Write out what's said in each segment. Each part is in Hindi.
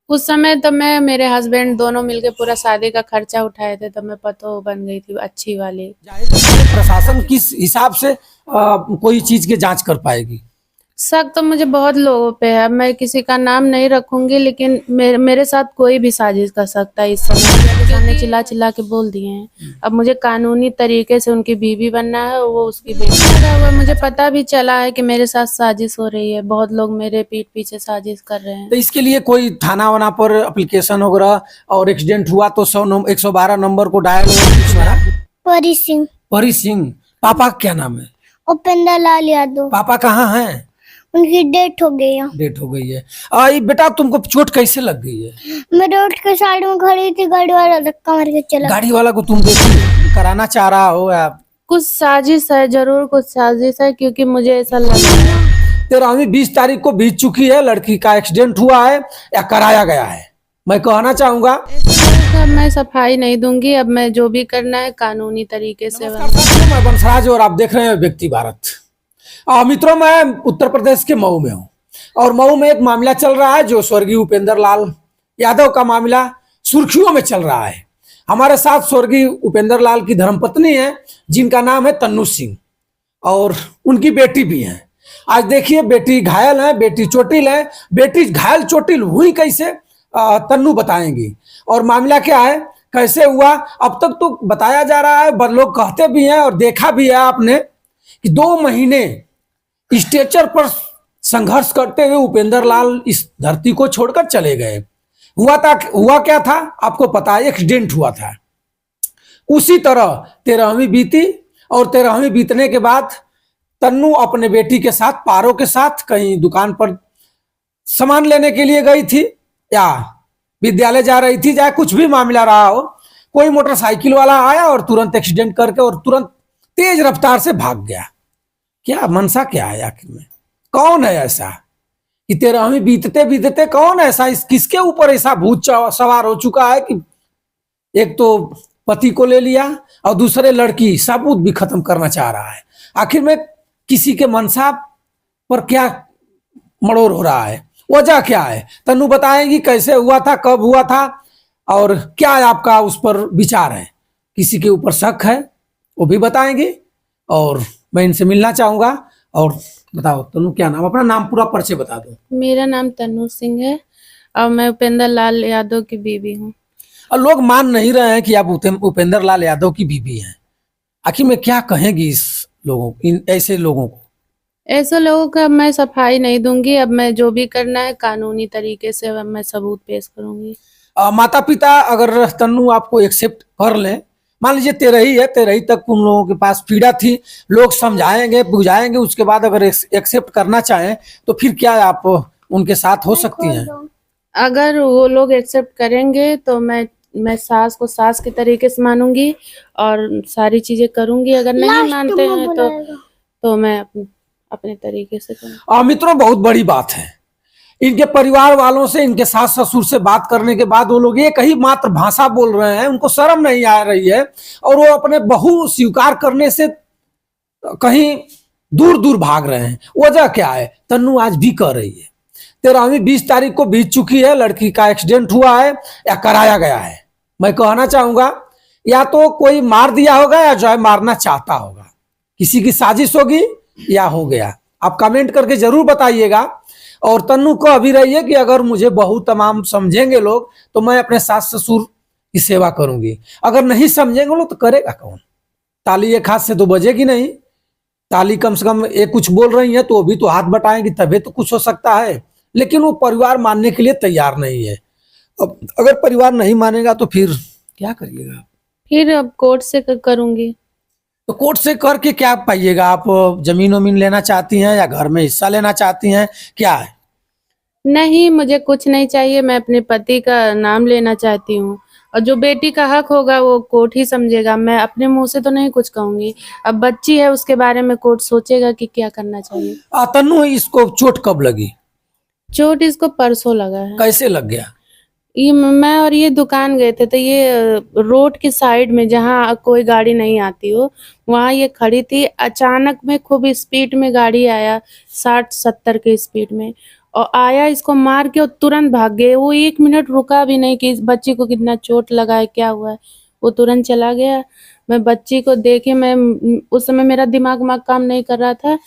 उस समय तो मैं मेरे हस्बैंड दोनों मिलके पूरा शादी का खर्चा उठाए थे, तो मैं पतोह बन गई थी अच्छी वाली। प्रशासन किस हिसाब से कोई चीज की जांच कर पाएगी? शक तो मुझे बहुत लोगों पे है, मैं किसी का नाम नहीं रखूंगी, लेकिन मेरे साथ कोई भी साजिश कर सकता है। इस समय के सामने चिल्ला चिल्ला के बोल दिए हैं। अब मुझे कानूनी तरीके से उनकी बीवी बनना है, वो उसकी बेटी लगा हुआ है। मुझे पता भी चला है कि मेरे साथ साजिश हो रही है, बहुत लोग मेरे पीठ पीछे साजिश कर रहे हैं। तो इसके लिए कोई थाना वाना पर एप्लीकेशन वगैरह, और एक्सीडेंट हुआ तो 112 नंबर को डायल वगैरह? परी सिंह। परी सिंह। पापा का क्या नाम है? उपेंद्र लाल यादव। पापा कहाँ हैं? उनकी डेथ हो गई है। डेथ हो गई है। ये बेटा तुमको चोट कैसे लग गई है? मैं रोड के साइड में खड़ी थी, गाड़ी वाला धक्का मार के चला। गाड़ी वाला को तुम देखी कराना चाह रहा हो या? कुछ साजिश है, जरूर कुछ साजिश है, क्योंकि मुझे ऐसा लग रहा है। 20 तारीख को बीत चुकी है, लड़की का एक्सीडेंट हुआ है या कराया गया है? मैं कहना चाहूंगा अब मैं सफाई नहीं दूंगी, अब मैं जो भी करना है कानूनी तरीके से। मैं बंसराज और आप देख रहे हैं व्यक्ति भारत। मित्रों, मैं उत्तर प्रदेश के मऊ में हूँ और मऊ में एक मामला चल रहा है जो स्वर्गीय उपेंद्र लाल यादव का मामला सुर्खियों में चल रहा है। हमारे साथ स्वर्गीय उपेंद्र लाल की धर्मपत्नी है जिनका नाम है तन्नू सिंह, और उनकी बेटी भी है। आज देखिए, बेटी घायल है, बेटी चोटिल है। बेटी घायल चोटिल हुई कैसे, तन्नू बताएंगी। और मामला क्या है, कैसे हुआ, अब तक तो बताया जा रहा है, लोग कहते भी हैं और देखा भी है आपने कि 2 महीने स्ट्रेचर पर संघर्ष करते हुए उपेंद्र लाल इस धरती को छोड़कर चले गए। हुआ क्या था आपको पता है, एक्सीडेंट हुआ था। उसी तरह 13वीं बीती और 13वीं बीतने के बाद तन्नू अपने बेटी के साथ, पारो के साथ कहीं दुकान पर सामान लेने के लिए गई थी या विद्यालय जा रही थी, चाहे कुछ भी मामला रहा हो, कोई मोटरसाइकिल वाला आया और तुरंत एक्सीडेंट करके और तुरंत तेज रफ्तार से भाग गया। क्या मनसा क्या है आखिर में? कौन है ऐसा कि 13वीं बीतते बीतते कौन ऐसा, किसके ऊपर ऐसा भूत सवार हो चुका है कि एक तो पति को ले लिया और दूसरे लड़की सबूत भी खत्म करना चाह रहा है। आखिर में किसी के मनसा पर क्या मड़ोर हो रहा है, वजह क्या है? तन्नू बताएंगी कैसे हुआ था, कब हुआ था और क्या आपका उस पर विचार है। किसी के ऊपर शक है वो भी बताएंगे और मैं इनसे मिलना चाहूंगा। और बताओ तन्नू, क्या नाम, अपना नाम पूरा परिचय बता दो। मेरा नाम तन्नू सिंह है और मैं उपेंद्र लाल यादव की बीवी हूँ। और लोग मान नहीं रहे हैं कि आप उपेंद्र लाल यादव की बीवी हैं। आखिर में क्या कहेंगी इस लोगों, इन ऐसे लोगों को? ऐसे लोगों का मैं सफाई नहीं दूंगी, अब मैं जो भी करना है कानूनी तरीके से अब मैं सबूत पेश करूंगी। माता पिता अगर तन्नू आपको एक्सेप्ट कर ले, मान लीजिए 13 है, 13 तक उन लोगों के पास पीड़ा थी, लोग समझाएंगे बुझाएंगे, उसके बाद अगर एक्सेप्ट करना चाहें तो फिर क्या आप उनके साथ हो सकती हैं? अगर वो लोग एक्सेप्ट करेंगे तो मैं सास को सास के तरीके से मानूंगी और सारी चीजें करूंगी। अगर नहीं मानते हैं तो मैं अपने तरीके से करूंगी। मित्रों, बहुत बड़ी बात है। इनके परिवार वालों से, इनके सास ससुर से बात करने के बाद वो लोग एक ही मात्र भाषा बोल रहे हैं, उनको शर्म नहीं आ रही है और वो अपने बहू स्वीकार करने से कहीं दूर दूर भाग रहे हैं। वजह क्या है? तन्नू आज भी कह रही है 13वीं 20 तारीख को बीत चुकी है, लड़की का एक्सीडेंट हुआ है या कराया गया है। मैं कहना चाहूंगा या तो कोई मार दिया होगा या जो है मारना चाहता होगा, किसी की साजिश होगी या हो गया। आप कमेंट करके जरूर बताइएगा। और तन्नू को अभी रही है कि अगर मुझे बहू तमाम समझेंगे लोग तो मैं अपने सास ससुर की सेवा करूंगी, अगर नहीं समझेंगे लोग तो करेगा कौन? ताली एक हाथ से तो बजेगी नहीं। ताली कम से कम एक कुछ बोल रही है तो वो भी तो हाथ बटाएंगी, तभी तो कुछ हो सकता है। लेकिन वो परिवार मानने के लिए तैयार नहीं है। अब अगर परिवार नहीं मानेगा तो फिर क्या करिएगा? फिर अब कोर्ट से करूंगी। तो कोर्ट से करके क्या पाइएगा? आप जमीन वमीन लेना चाहती हैं या घर में हिस्सा लेना चाहती हैं, क्या है? नहीं, मुझे कुछ नहीं चाहिए, मैं अपने पति का नाम लेना चाहती हूँ और जो बेटी का हक होगा वो कोर्ट ही समझेगा। मैं अपने मुंह से तो नहीं कुछ कहूंगी। अब बच्ची है, उसके बारे में कोर्ट सोचेगा कि क्या करना चाहिए। तन्नू, इसको चोट कब लगी? चोट इसको परसों लगा है। कैसे लग गया? ये मैं और ये दुकान गए थे, तो ये रोड के साइड में जहाँ कोई गाड़ी नहीं आती हो वहाँ ये खड़ी थी। अचानक में खूब स्पीड में गाड़ी आया, 60-70 के स्पीड में, और आया, इसको मार के और तुरंत भाग गए। वो 1 मिनट रुका भी नहीं कि इस बच्ची को कितना चोट लगा है, क्या हुआ है। वो तुरंत चला गया। मैं बच्ची को देखे, मैं उस समय मेरा दिमाग काम नहीं कर रहा था।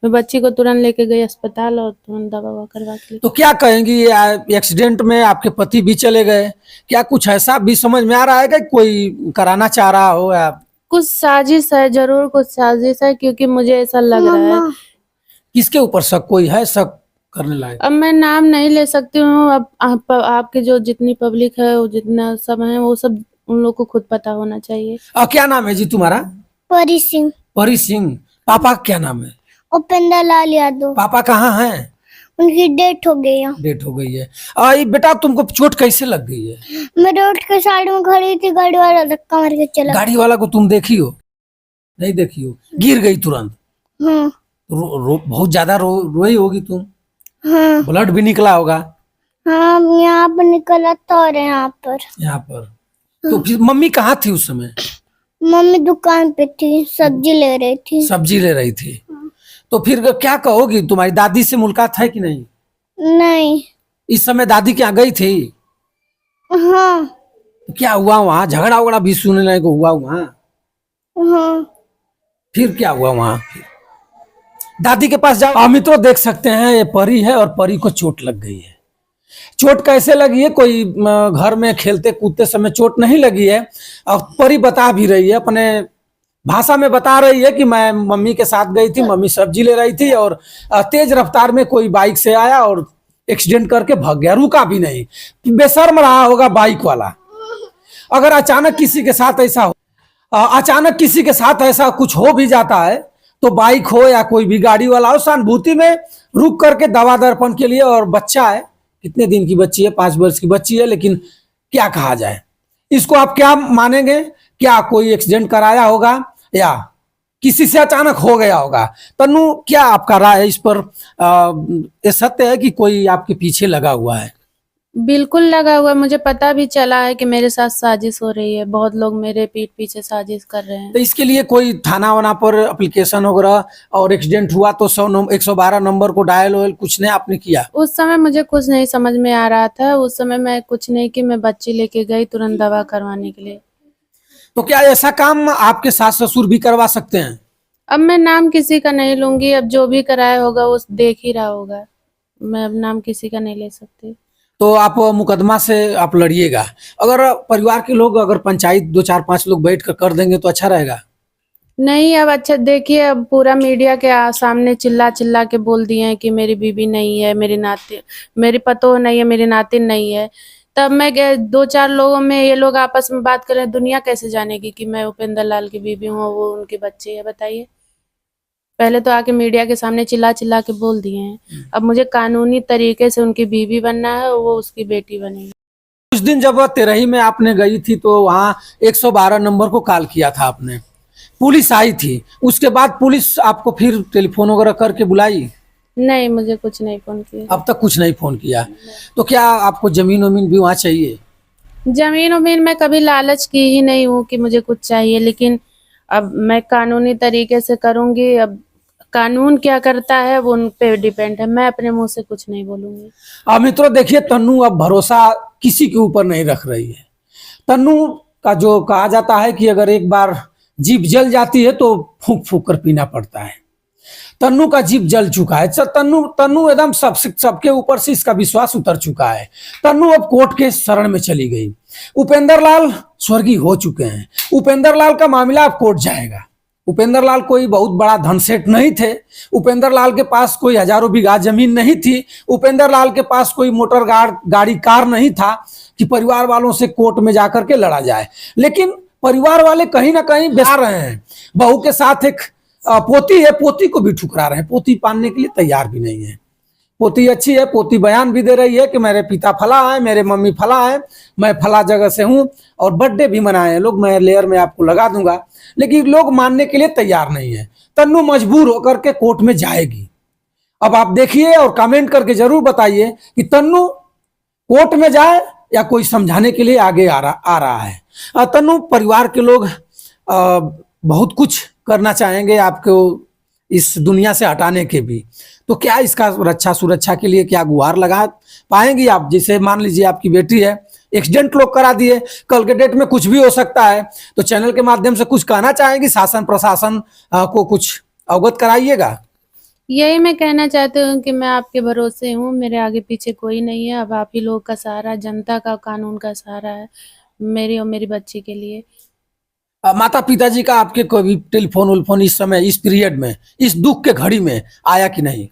मैं बच्ची को तुरंत लेके गई अस्पताल और तुरंत दवा ववा करवा के तो क्या कहेंगी, ये एक्सीडेंट में आपके पति भी चले गए, क्या कुछ ऐसा भी समझ में आ रहा है कि कोई कराना चाह रहा हो या कुछ साजिश है, जरूर कुछ साजिश है, क्योंकि मुझे ऐसा लग रहा है। किसके ऊपर शक, कोई है शक करने लायक? अब मैं नाम नहीं ले सकती हूँ। अब आपके जो जितनी पब्लिक है, वो जितना सब है, वो सब उन लोग को खुद पता होना चाहिए। क्या नाम है जी तुम्हारा? परी सिंह। परी सिंह। पापा का क्या नाम है? उपेंद्र लाल यादव। पापा कहाँ हैं? उनकी डेथ हो गई है। डेट हो गई है। ये बेटा तुमको चोट कैसे लग गई है? मैं रोड के साइड में खड़ी थी, गाड़ी वाला धक्का मार के चला। गाड़ी वाला को तुम देखी हो? नहीं देखी हो, गिर गई तुरंत? हाँ बहुत ज्यादा रोई होगी तुम? हाँ ब्लड भी निकला होगा? हाँ, यहाँ पर निकला था और यहाँ पर। यहाँ पर। तो फिर मम्मी कहाँ थी उस समय? मम्मी दुकान पे थी, सब्जी ले रही थी। सब्जी ले रही थी। तो फिर क्या कहोगी, तुम्हारी दादी से मुलाकात है कि नहीं? नहीं। इस समय दादी क्या गई थी? हाँ तो क्या हुआ वहां? झगड़ा उगड़ा भी सुनने को हुआ वहां? हाँ। फिर क्या हुआ वहां? दादी के पास जाओ। मित्रों देख सकते हैं, ये परी है और परी को चोट लग गई है। चोट कैसे लगी है? कोई घर में खेलते कूदते समय चोट नहीं लगी है। और परी बता भी रही है, अपने भाषा में बता रही है कि मैं मम्मी के साथ गई थी, मम्मी सब्जी ले रही थी और तेज रफ्तार में कोई बाइक से आया और एक्सीडेंट करके भाग गया, रुका भी नहीं। बेशर्म रहा होगा बाइक वाला। अगर अचानक किसी के साथ ऐसा हो, अचानक किसी के साथ ऐसा कुछ हो भी जाता है, तो बाइक हो या कोई भी गाड़ी वाला हो, सहानुभूति में रुक करके दवा दर्पण के लिए। और बच्चा है, कितने दिन की बच्ची है? 5 वर्ष की बच्ची है। लेकिन क्या कहा जाए, इसको आप क्या मानेंगे? क्या कोई एक्सीडेंट कराया होगा या किसी से अचानक हो गया होगा? तन्नू, क्या आपका राय है इस पर? ये सत्य है कि कोई आपके पीछे लगा हुआ है? बिल्कुल लगा हुआ है। मुझे पता भी चला है कि मेरे साथ साजिश हो रही है। बहुत लोग मेरे पीठ पीछे साजिश कर रहे हैं। तो इसके लिए कोई थाना वाना पर एप्लीकेशन वगैरह, और एक्सीडेंट हुआ तो 112 नंबर को डायल वायल कुछ नहीं आपने किया? उस समय मुझे कुछ नहीं समझ में आ रहा था। उस समय मैं कुछ नहीं की, मैं बच्ची लेके गई तुरंत दवा करवाने के लिए। तो क्या ऐसा काम आपके सास ससुर भी करवा सकते हैं? अब मैं नाम किसी का नहीं लूंगी। अब जो भी कराया होगा वो देख ही रहा होगा। मैं अब नाम किसी का नहीं ले सकती। तो आप मुकदमा से आप लड़िएगा। अगर परिवार के लोग, अगर पंचायत 2-4-5 लोग बैठ कर देंगे तो अच्छा रहेगा। नहीं, अब अच्छा देखिए, अब पूरा मीडिया के सामने चिल्ला चिल्ला के बोल दिए हैं कि मेरी बीबी नहीं है, मेरी पतोह नहीं है, मेरी नातिन नहीं है। तब मैं 2-4 लोगों में ये लोग आपस में बात करें, दुनिया कैसे जानेगी कि मैं उपेंद्र लाल की बीबी हूँ, वो उनकी बच्ची है? बताइए। पहले तो आके मीडिया के सामने चिल्ला चिल्ला के बोल दिए हैं। अब मुझे कानूनी तरीके से उनकी बीबी बनना है, वो उसकी बेटी बनेगी। कुछ दिन जब तेरही में आपने गई थी तो वहाँ 112 नंबर को कॉल किया था आपने, पुलिस आई थी। उसके बाद पुलिस आपको फिर टेलीफोन वगैरह करके बुलाई? नहीं, मुझे कुछ नहीं फोन किया। अब तक कुछ नहीं फोन किया। तो क्या आपको जमीन वमीन भी वहाँ चाहिए? जमीन उमीन मैं कभी लालच की ही नहीं हूँ कि मुझे कुछ चाहिए, लेकिन अब मैं कानूनी तरीके से करूंगी। अब कानून क्या करता है वो उन पे डिपेंड है। मैं अपने मुंह से कुछ नहीं बोलूंगी। मित्रों देखिए, तन्नू अब भरोसा किसी के ऊपर नहीं रख रही है। तन्नू का जो कहा जाता है कि अगर एक बार जीभ जल जाती है तो फूंक फूंक कर पीना पड़ता है। तन्नू का जीभ जल चुका है। तन्नू एकदम सबके ऊपर से इसका विश्वास उतर चुका है। तन्नू अब कोर्ट के शरण में चली गई। उपेंद्र लाल स्वर्गीय हो चुके हैं। उपेंद्र लाल का मामला अब कोर्ट जाएगा। उपेंद्र लाल कोई बहुत बड़ा धनसेठ नहीं थे। उपेंद्र लाल के पास कोई हजारों बीघा जमीन नहीं थी। उपेंद्र लाल के पास कोई मोटर गाड़ी कार नहीं था कि परिवार वालों से कोर्ट में जाकर के लड़ा जाए। लेकिन परिवार वाले कहीं ना कहीं बेचा रहे हैं। बहू के साथ एक पोती है, पोती को भी ठुकरा रहे हैं। पोती पालने के लिए तैयार भी नहीं है। पोती अच्छी है, पोती बयान भी दे रही है कि मेरे पिता फला है, मेरे मम्मी फला है, मैं फला जगह से हूँ, और बर्थडे भी मनाए हैं लोग, मैं लेयर में आपको लगा दूंगा। लेकिन लोग मानने के लिए तैयार नहीं है। तन्नू मजबूर होकर के कोर्ट में जाएगी। अब आप देखिए और कमेंट करके जरूर बताइए कि तन्नू कोर्ट में जाए या कोई समझाने के लिए आगे आ रहा है। तन्नू, परिवार के लोग बहुत कुछ करना चाहेंगे आपको इस दुनिया से हटाने के भी। तो क्या इसका रक्षा सुरक्षा के लिए क्या गुहार लगा पाएंगी आप? जैसे मान लीजिए आपकी बेटी है, एक्सीडेंट लोग करा दिए, कल के डेट में कुछ भी हो सकता है, तो चैनल के माध्यम से कुछ कहना चाहेंगी? शासन प्रशासन को कुछ अवगत कराइएगा। यही मैं कहना चाहती हूँ कि मैं आपके भरोसे हूँ, मेरे आगे पीछे कोई नहीं है। अब आप ही लोग का सहारा, जनता का, कानून का सहारा है मेरी और मेरी बच्ची के लिए। माता पिताजी का आपके कोई टेलीफोन उलफोन इस समय, इस पीरियड में, इस दुख के घड़ी में आया कि नहीं?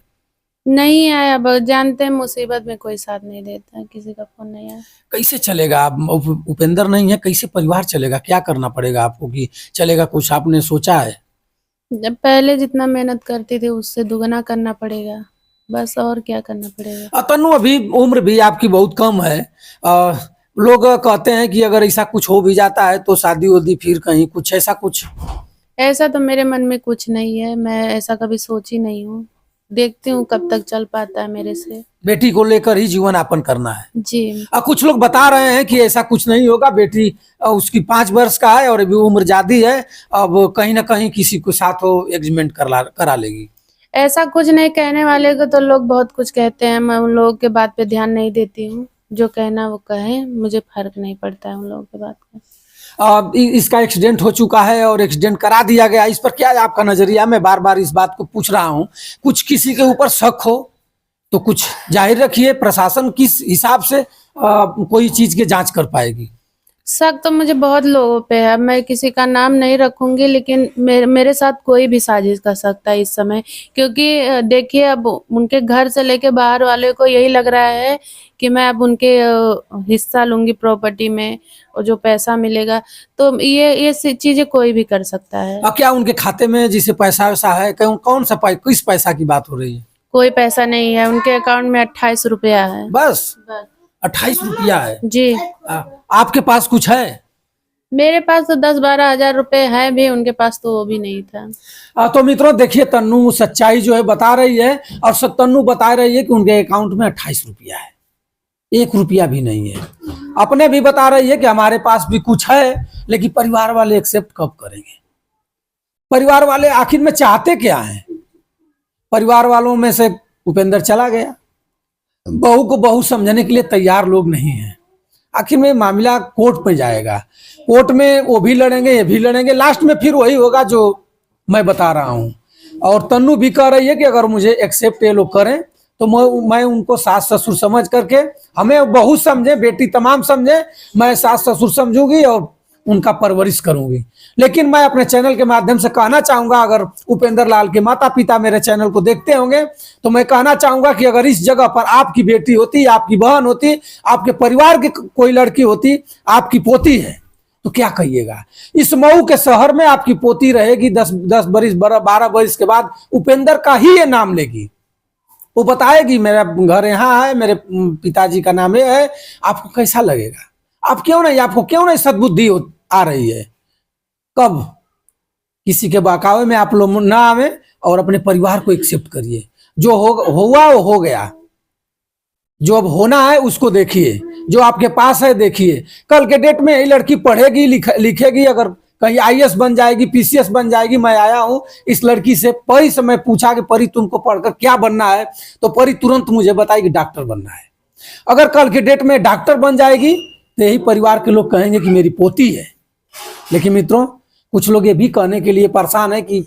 नहीं आया। अब जानते हैं मुसीबत में कोई साथ नहीं देता, किसी का फोन नहीं आया। कैसे चलेगा? आप उपेंद्र नहीं है, कैसे परिवार चलेगा? क्या करना पड़ेगा आपको कि चलेगा? कुछ आपने सोचा है? जब पहले जितना मेहनत करती थी उससे दुगना करना पड़ेगा, बस। और क्या करना पड़ेगा? तन्नू, अभी उम्र भी आपकी बहुत कम है। लोग कहते हैं कि अगर ऐसा कुछ हो भी जाता है तो शादी वादी फिर कहीं कुछ ऐसा कुछ। ऐसा तो मेरे मन में कुछ नहीं है, मैं ऐसा कभी सोची नहीं हूँ। देखती हूँ कब तक चल पाता है मेरे से। बेटी को लेकर ही जीवन यापन करना है। जी। कुछ लोग बता रहे हैं कि ऐसा कुछ नहीं होगा, बेटी उसकी 5 वर्ष का है और अभी उम्र ज्यादा है, अब कहीं ना कहीं किसी को साथ हो एग्रीमेंट करा लेगी। ऐसा कुछ नहीं, कहने वाले को तो लोग बहुत कुछ कहते हैं, मैं उन लोगों के बात पे ध्यान नहीं देती हूँ। जो कहना वो कहें, मुझे फर्क नहीं पड़ता है उन लोगों के बात का। इसका एक्सीडेंट हो चुका है और एक्सीडेंट करा दिया गया, इस पर क्या है आपका नजरिया? मैं बार बार इस बात को पूछ रहा हूँ। कुछ किसी के ऊपर शक हो तो कुछ जाहिर रखिए, प्रशासन किस हिसाब से कोई चीज की जांच कर पाएगी? शक तो मुझे बहुत लोगों पे है, मैं किसी का नाम नहीं रखूंगी, लेकिन मेरे साथ कोई भी साजिश कर सकता है इस समय। क्योंकि देखिए, अब उनके घर से लेके बाहर वाले को यही लग रहा है कि मैं अब उनके हिस्सा लूंगी प्रॉपर्टी में, और जो पैसा मिलेगा, तो ये चीजें कोई भी कर सकता है। क्या उनके खाते में जिसे पैसा वैसा है? कौन सा किस पैसा की बात हो रही है? कोई पैसा नहीं है, उनके अकाउंट में 28 रुपया है। बस 28 रुपया है? जी। आपके पास कुछ है? मेरे पास तो 10-12 हजार रुपए है भी, उनके पास तो वो भी नहीं था। तो मित्रों देखिए, तन्नू सच्चाई जो है बता रही है, और तन्नू बता रही है कि उनके अकाउंट में 28 रुपया है, 1 रुपया भी नहीं है। अपने भी बता रही है कि हमारे पास भी कुछ है, लेकिन परिवार वाले एक्सेप्ट कब करेंगे? परिवार वाले आखिर में चाहते क्या है? परिवार वालों में से उपेंद्र चला गया, बहू को बहू समझने के लिए तैयार लोग नहीं है। आखिर में मामला कोर्ट में जाएगा, कोर्ट में वो भी लड़ेंगे, ये भी लड़ेंगे, लास्ट में फिर वही होगा जो मैं बता रहा हूँ। और तन्नू भी कह रही है कि अगर मुझे एक्सेप्ट ये लोग करें तो मैं उनको सास ससुर समझ करके, हमें बहू समझे, बेटी तमाम समझे, मैं सास ससुर समझूंगी और उनका परवरिश करूंगी। लेकिन मैं अपने चैनल के माध्यम से कहना चाहूंगा, अगर उपेंद्र लाल के माता पिता मेरे चैनल को देखते होंगे, तो मैं कहना चाहूंगा कि अगर इस जगह पर आपकी बेटी होती, आपकी बहन होती, आपके परिवार की कोई लड़की होती, आपकी पोती है, तो क्या कहिएगा? इस मऊ के शहर में आपकी पोती रहेगी, 10 बरिस 12 बरिस के बाद उपेंद्र का ही ये नाम लेगी। वो बताएगी मेरा घर यहाँ है, मेरे पिताजी का नाम ये है। आपको कैसा लगेगा? आप क्यों नहीं, आपको क्यों नहीं सद्बुद्धि आ रही है? कब किसी के बहकावे में आप लोग ना आवे और अपने परिवार को एक्सेप्ट करिए। जो हुआ वो हो गया, जो अब होना है उसको देखिए, जो आपके पास है देखिए। कल के डेट में यही लड़की पढ़ेगी लिखेगी, अगर कहीं IAS बन जाएगी, PCS बन जाएगी। मैं आया हूं इस लड़की से, परी से मैं पूछा कि परी तुमको पढ़कर क्या बनना है, तो परी तुरंत मुझे बताई कि डॉक्टर बनना है। अगर कल के डेट में डॉक्टर बन जाएगी तो यही परिवार के लोग कहेंगे कि मेरी पोती है। लेकिन मित्रों, कुछ लोग ये भी कहने के लिए परेशान है कि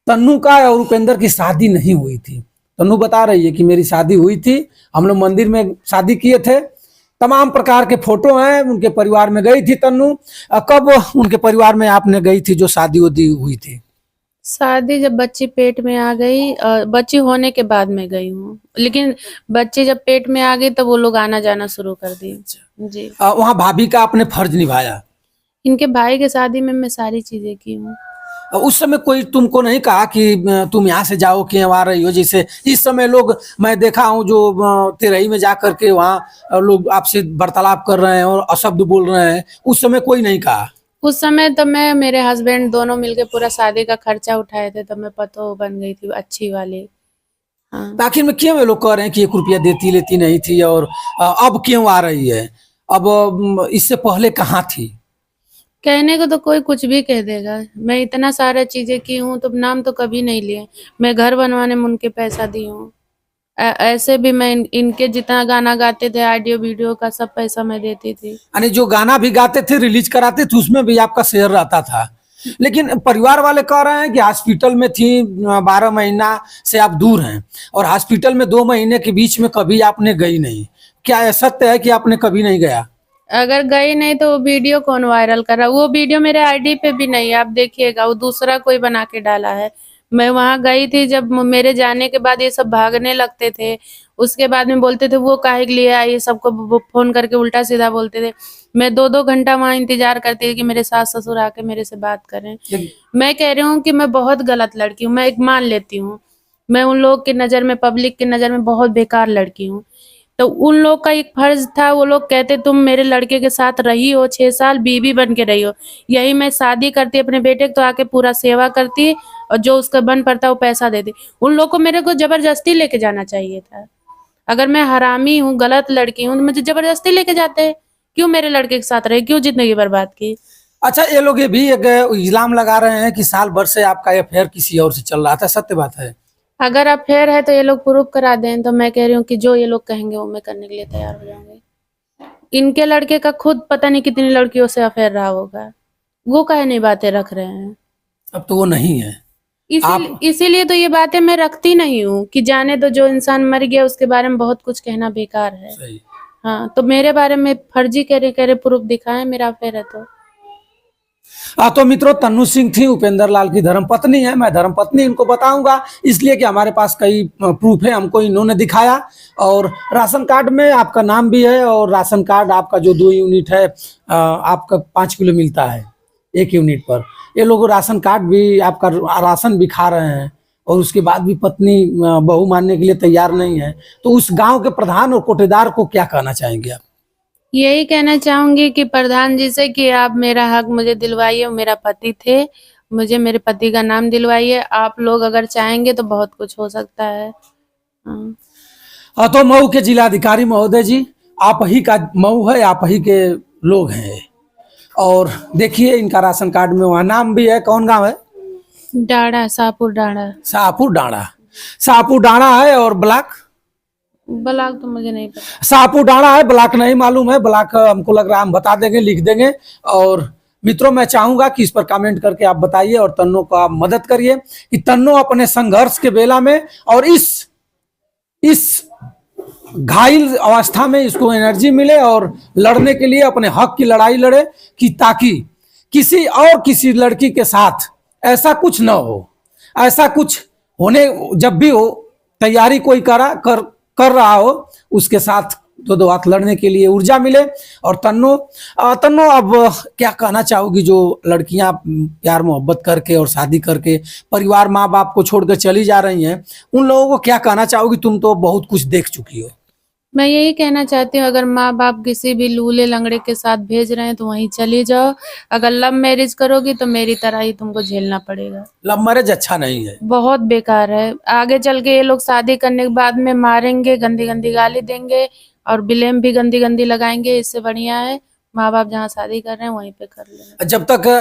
तन्नू का और उपेंद्र की शादी नहीं हुई थी। तन्नू बता रही है कि मेरी शादी हुई थी, हम लोग मंदिर में शादी किए थे, तमाम प्रकार के फोटो हैं, उनके परिवार में गई थी तन्नू। कब उनके परिवार में आपने गई थी जो शादी वादी हुई थी? शादी जब बच्ची पेट में आ गई, बच्ची होने के बाद में गई हूँ, लेकिन बच्ची जब पेट में आ गई तो वो लोग आना जाना शुरू कर दिए। जी। वहाँ भाभी का आपने फर्ज निभाया? इनके भाई के शादी में मैं सारी चीजें की हूँ। उस समय कोई तुमको नहीं कहा कि तुम यहाँ से जाओ, क्यों आ रही हो? जैसे इस समय लोग मैं देखा हूँ जो तेरही में जा करके वहाँ लोग आपसे वार्तालाप कर रहे हैं और अशब्द बोल रहे हैं, उस समय कोई नहीं कहा? उस समय तो मैं, मेरे हस्बैंड दोनों मिलके पूरा शादी का खर्चा उठाए थे, तो मैं पतो बन गई थी अच्छी वाली। हाँ। आखिर में क्यों ये लोग कह रहे हैं कि 1 रुपया देती लेती नहीं थी और अब क्यों आ रही है? अब इससे पहले कहाँ थी? कहने को तो कोई कुछ भी कह देगा। मैं इतना सारा चीजें की हूँ तो नाम तो कभी नहीं लिए। मैं घर बनवाने में उनके पैसा दी हूँ। ऐसे भी मैं इनके जितना गाना गाते थे ऑडियो वीडियो का सब पैसा मैं देती थी। यानी जो गाना भी गाते थे रिलीज कराते थे उसमें भी आपका शेयर रहता था। लेकिन परिवार वाले कह रहे हैं कि हॉस्पिटल में थी 12 महीना से आप दूर हैं और हॉस्पिटल में 2 महीने के बीच में कभी आपने गई नहीं। क्या यह सत्य है कि आपने कभी नहीं गया? अगर गई नहीं तो वो वीडियो कौन वायरल कर रहा? वो वीडियो मेरे आईडी पे भी नहीं है, आप देखिएगा, वो दूसरा कोई बना के डाला है। मैं वहां गई थी जब मेरे जाने के बाद ये सब भागने लगते थे। उसके बाद में बोलते थे वो काहे के लिए आई, सबको फोन करके उल्टा सीधा बोलते थे। मैं 2-2 घंटा वहां इंतजार करती थी कि मेरे सास ससुर आके मेरे से बात करें। मैं कह रही हूँ कि मैं बहुत गलत लड़की हूँ, मैं एक मान लेती हूँ। मैं उन लोग की नजर में, पब्लिक की नजर में बहुत बेकार लड़की हूँ। तो उन लोग का एक फर्ज था, वो लोग कहते तुम मेरे लड़के के साथ रही हो 6 साल, बीवी बन के रही हो। यही मैं शादी करती अपने बेटे को तो आके पूरा सेवा करती और जो उसका बन पड़ता वो पैसा देती। उन लोग को मेरे को जबरदस्ती लेके जाना चाहिए था। अगर मैं हरामी हूँ, गलत लड़की हूँ, तो मुझे जबरदस्ती लेके जाते। क्यों मेरे लड़के के साथ रहे, क्यों जिंदगी बर्बाद की? अच्छा, ये लोग ये भी एक इल्जाम लगा रहे हैं कि साल भर से आपका अफेयर किसी और से चल रहा था, सत्य बात है? अगर अफेयर है तो ये लोग प्रूफ करा दें, तो मैं कह रही हूँ कि जो ये लोग कहेंगे वो मैं करने के लिए तैयार हो जाऊंगी। इनके लड़के का खुद पता नहीं कितनी लड़कियों से अफेयर रहा होगा, वो काहे नहीं बातें रख रहे हैं? अब तो वो नहीं है। इसीलिए तो ये बातें मैं रखती नहीं हूँ कि जाने दो, जो इंसान मर गया उसके बारे में बहुत कुछ कहना बेकार है। सही। हाँ, तो मेरे बारे में फर्जी कह रहे प्रूफ दिखाएं मेरा अफेयर है तो। तो मित्रों, तन्नू सिंह थी उपेंद्र लाल की धर्मपत्नी है। मैं धर्मपत्नी इनको बताऊंगा इसलिए कि हमारे पास कई प्रूफ है, हमको इन्होंने दिखाया। और राशन कार्ड में आपका नाम भी है और राशन कार्ड आपका जो 2 यूनिट है आपका 5 किलो मिलता है 1 यूनिट पर। ये लोग राशन कार्ड भी आपका राशन भी खा रहे हैं और उसके बाद भी पत्नी बहू मानने के लिए तैयार नहीं है। तो उस गांव के प्रधान और कोटेदार को क्या कहना चाहेंगे आप? यही कहना चाहूंगी कि प्रधान जी से कि आप मेरा हक मुझे दिलवाइए। मेरा पति थे, मुझे मेरे पति का नाम दिलवाइए। आप लोग अगर चाहेंगे तो बहुत कुछ हो सकता है। हाँ। तो मऊ के जिलाधिकारी महोदय जी, आप ही का मऊ है, आप ही के लोग हैं। और देखिए इनका राशन कार्ड में वहाँ नाम भी है। कौन गांव है? डाड़ा, शाहपुर डाड़ा। शाहपुर डांड़ा। शाहपुर डांड़ा है और ब्लॉक ब्लॉक तो मुझे नहीं पता। शाहपुर डांड़ा है, ब्लॉक नहीं मालूम है। ब्लॉक हमको लग रहा है हम बता देंगे, लिख देंगे। और मित्रों, मैं चाहूंगा कि इस पर कमेंट करके आप बताइए और तन्नो को आप मदद करिए कि तन्नो अपने संघर्ष के बेला में और इस घायल अवस्था में इसको एनर्जी मिले और लड़ने के लिए अपने हक की लड़ाई लड़े, कि ताकि किसी लड़की के साथ ऐसा कुछ न हो। ऐसा कुछ होने जब भी हो, तैयारी कोई कर रहा हो, उसके साथ 2 हाथ लड़ने के लिए ऊर्जा मिले। और तन्नो अब क्या कहना चाहोगी, जो लड़कियां प्यार मोहब्बत करके और शादी करके परिवार माँ बाप को छोड़कर चली जा रही हैं, उन लोगों को क्या कहना चाहोगी? तुम तो बहुत कुछ देख चुकी हो। मैं यही कहना चाहती हूँ, अगर माँ बाप किसी भी लूले लंगड़े के साथ भेज रहे हैं तो वहीं चली जाओ। अगर लव मैरिज करोगी तो मेरी तरह ही तुमको झेलना पड़ेगा। लव मैरिज अच्छा नहीं है, बहुत बेकार है। आगे चल के ये लोग शादी करने के बाद में मारेंगे, गंदी गंदी गाली देंगे और ब्लेम भी गंदी गंदी लगाएंगे। इससे बढ़िया है माँ बाप जहाँ शादी कर रहे हैं वहीं पे कर लेना।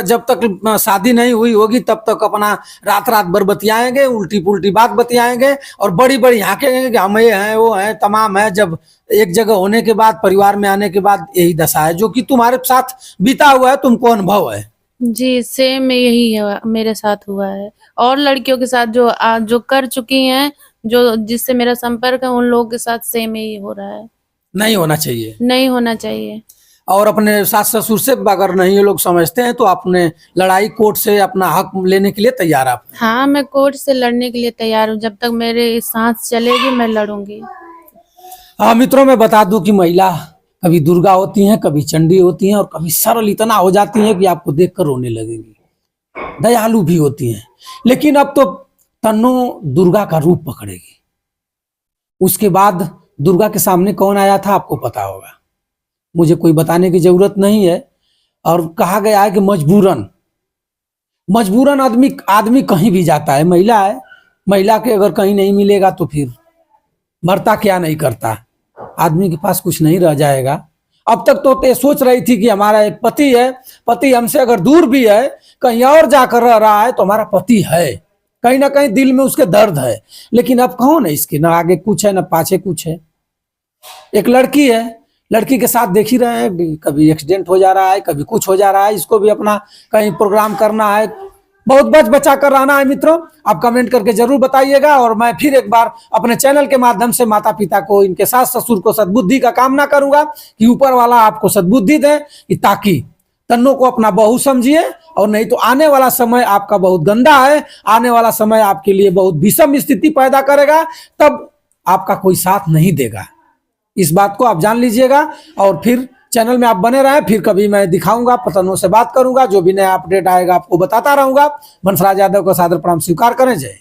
जब तक शादी नहीं हुई होगी तब तक अपना रात भर बतियाएंगे, उल्टी पुल्टी बात बतियाएंगे और बड़ी बड़ी हाँकेंगे कि हम ये हैं वो हैं तमाम है। जब एक जगह होने के बाद, परिवार में आने के बाद यही दशा है, जो कि तुम्हारे साथ बीता हुआ है, तुमको अनुभव है। जी, सेम यही है मेरे साथ हुआ है और लड़कियों के साथ जो कर चुकी हैं, जो जिससे मेरा संपर्क है, उन लोगों के साथ सेम यही हो रहा है। नहीं होना चाहिए, नहीं होना चाहिए। और अपने सास ससुर से अगर नहीं ये लोग समझते हैं तो अपने लड़ाई कोर्ट से अपना हक लेने के लिए तैयार आप? हाँ, मैं कोर्ट से लड़ने के लिए तैयार हूँ। जब तक मेरे सांस चलेगी मैं लड़ूंगी। हाँ मित्रों, मैं बता दूं कि महिला कभी दुर्गा होती हैं, कभी चंडी होती हैं और कभी सरल इतना हो जाती हैं कि आपको देखकर रोने लगेंगी। दयालु भी होती हैं, लेकिन अब तो तन्नो दुर्गा का रूप पकड़ेगी। उसके बाद दुर्गा के सामने कौन आया था आपको पता होगा, मुझे कोई बताने की जरूरत नहीं है। और कहा गया है कि मजबूरन आदमी कहीं भी जाता है। महिला है, महिला के अगर कहीं नहीं मिलेगा तो फिर मरता क्या नहीं करता, आदमी के पास कुछ नहीं रह जाएगा। अब तक तो ये सोच रही थी कि हमारा एक पति है, पति हमसे अगर दूर भी है, कहीं और जाकर रह रहा है, तो हमारा पति है, कहीं ना कहीं दिल में उसके दर्द है। लेकिन अब कौन है इसके, ना आगे कुछ है ना पाछे कुछ है। एक लड़की है, लड़की के साथ देख ही रहे हैं, कभी एक्सीडेंट हो जा रहा है, कभी कुछ हो जा रहा है, इसको भी अपना कहीं प्रोग्राम करना है। बहुत बच बचा कर रहना है मित्रों। आप कमेंट करके जरूर बताइएगा। और मैं फिर एक बार अपने चैनल के माध्यम से माता पिता को, इनके सास ससुर को सद्बुद्धि का कामना करूंगा कि ऊपर वाला आपको सद्बुद्धि दे, ताकि तन्नों को अपना बहू समझिए। और नहीं तो आने वाला समय आपका बहुत गंदा है, आने वाला समय आपके लिए बहुत विषम स्थिति पैदा करेगा, तब आपका कोई साथ नहीं देगा। इस बात को आप जान लीजिएगा। और फिर चैनल में आप बने रहें, फिर कभी मैं दिखाऊंगा, पतनों से बात करूंगा, जो भी नया अपडेट आएगा आपको बताता रहूंगा। वंशराज यादव का सादर प्रणाम स्वीकार करें। जय